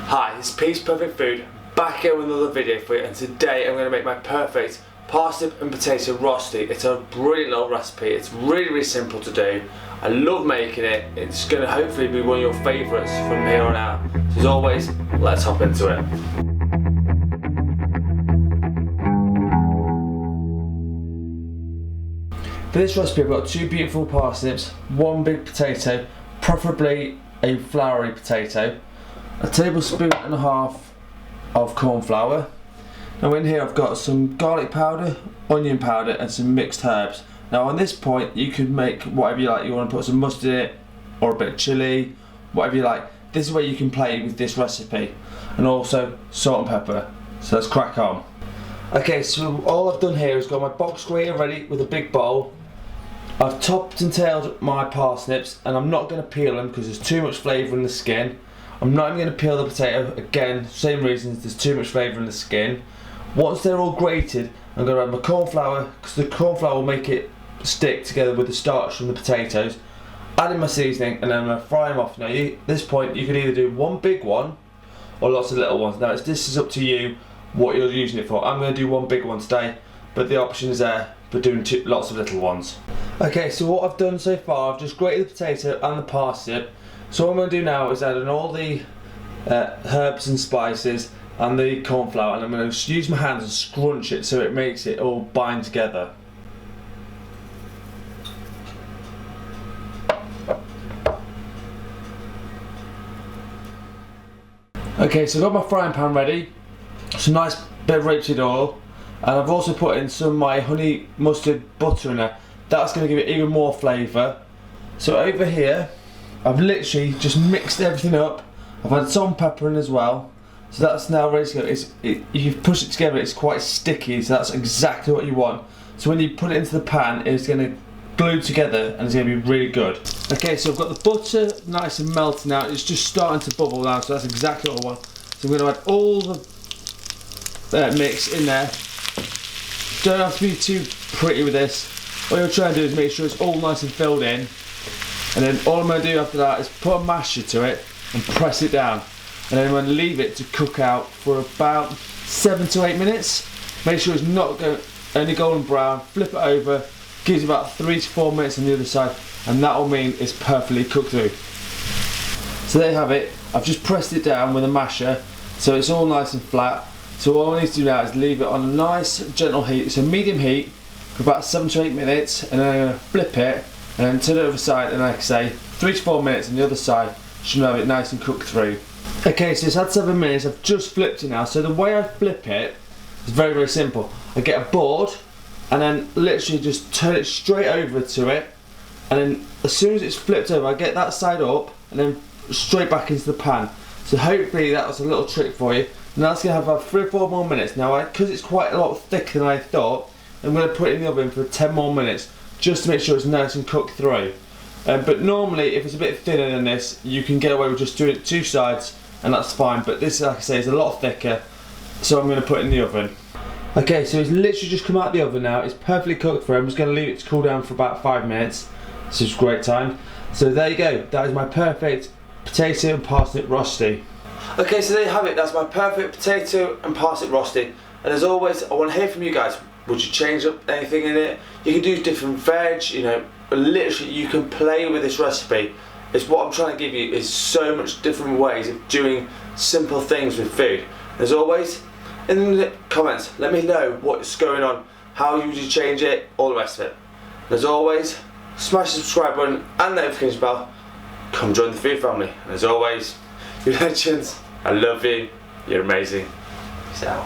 Hi, it's Pete's Perfect Food, back here with another video for you, and today I'm going to make my perfect parsnip and potato rosti. It's a brilliant little recipe, it's really simple to do. I love making it, it's going to hopefully be one of your favourites from here on out. So as always, let's hop into it. For this recipe I've got 2 beautiful parsnips, 1 big potato, preferably a floury potato, a tablespoon and a half of corn flour. Now in here I've got some garlic powder, onion powder and some mixed herbs. Now on this point you could make whatever you like. You want to put some mustard in it or a bit of chilli, whatever you like. This is where you can play with this recipe. And also salt and pepper. So let's crack on. Okay, so all I've done here is got my box grater ready with a big bowl. I've topped and tailed my parsnips and I'm not going to peel them because there's too much flavour in the skin. I'm not even going to peel the potato, again, same reasons, there's too much flavour in the skin. Once they're all grated, I'm going to add my corn flour, because the corn flour will make it stick together with the starch from the potatoes. Add in my seasoning and then I'm going to fry them off. Now at this point you can either do one big one or lots of little ones. Now this is up to you what you're using it for. I'm going to do one big one today, but the option is there for doing lots of little ones. Okay, so what I've done so far, I've just grated the potato and the parsnip. So what I'm going to do now is add in all the herbs and spices and the corn flour, and I'm going to use my hands and scrunch it so it makes it all bind together. Okay, so I've got my frying pan ready, some nice bit of rapeseed oil, and I've also put in some of my honey mustard butter in there. That's going to give it even more flavour. So over here I've literally just mixed everything up. I've had salt and pepper in as well. So that's now ready to go. If you push it together it's quite sticky, so that's exactly what you want. So when you put it into the pan it's going to glue together and it's going to be really good. Okay, so I've got the butter nice and melted now. It's just starting to bubble now, so that's exactly what I want. So I'm going to add all the mix in there. Don't have to be too pretty with this. What you're trying to do is make sure it's all nice and filled in. And then all I'm going to do after that is put a masher to it and press it down. And then I'm going to leave it to cook out for about 7 to 8 minutes. Make sure it's not only golden brown. Flip it over. Gives it about 3 to 4 minutes on the other side. And that will mean it's perfectly cooked through. So there you have it. I've just pressed it down with a masher. So it's all nice and flat. So all I need to do now is leave it on a nice gentle heat. So medium heat for about 7 to 8 minutes. And then I'm going to flip it. And then turn it over side, and like I say, 3 to 4 minutes on the other side should have it nice and cooked through. Okay, so it's had 7 minutes, I've just flipped it now. So the way I flip it is very simple. I get a board and then literally just turn it straight over to it, and then as soon as it's flipped over I get that side up and then straight back into the pan. So hopefully that was a little trick for you. And that's going to have about 3 or 4 more minutes. Now because it's quite a lot thicker than I thought, I'm going to put it in the oven for 10 more minutes. Just to make sure it's nice and cooked through. But normally if it's a bit thinner than this you can get away with just doing it 2 sides and that's fine, but this, like I say, is a lot thicker, so I'm going to put it in the oven. Okay, so it's literally just come out of the oven now. It's perfectly cooked through. I'm just going to leave it to cool down for about 5 minutes. This is a great time. So there you go, that is my perfect potato and parsnip rosti. Okay, so there you have it, that's my perfect potato and parsnip rosti. And as always I want to hear from you guys. Would you change up anything in it? You can do different veg, you know, literally you can play with this recipe. It's what I'm trying to give you is so much different ways of doing simple things with food. As always, in the comments, let me know what's going on, how you would change it, all the rest of it. And as always, smash the subscribe button and notification bell. Come join the food family. And as always, you legends, I love you, you're amazing. Peace out.